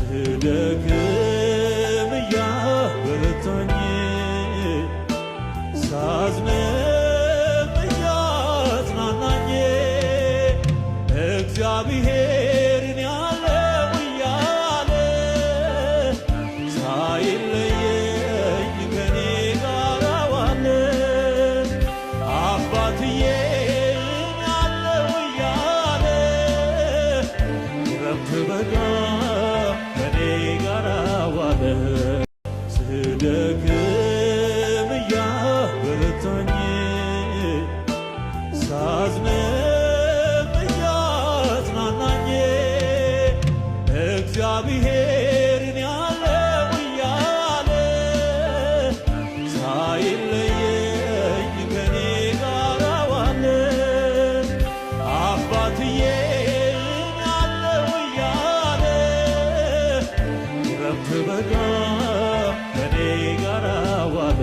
ስደክም እያበረታኝ ሳዝንም እያጽናናኝ እግዚአብሔርን ያለው እያለ ሳይለየኝ ከኔ ጋር ዋለ። አባትዬን ያለው እያለ ክረምት በጋ ከኔ ጋር ዋለ። ስደክም እያበረታኝ ሳዝንም እያጽናናኝ እግዚአብሔርን ያለው እያለ ሳይለየኝ ከኔ ጋር ዋለ። አባትዬን ያለው እያለ ክረምት በጋ ከኔ ጋር ዋለ።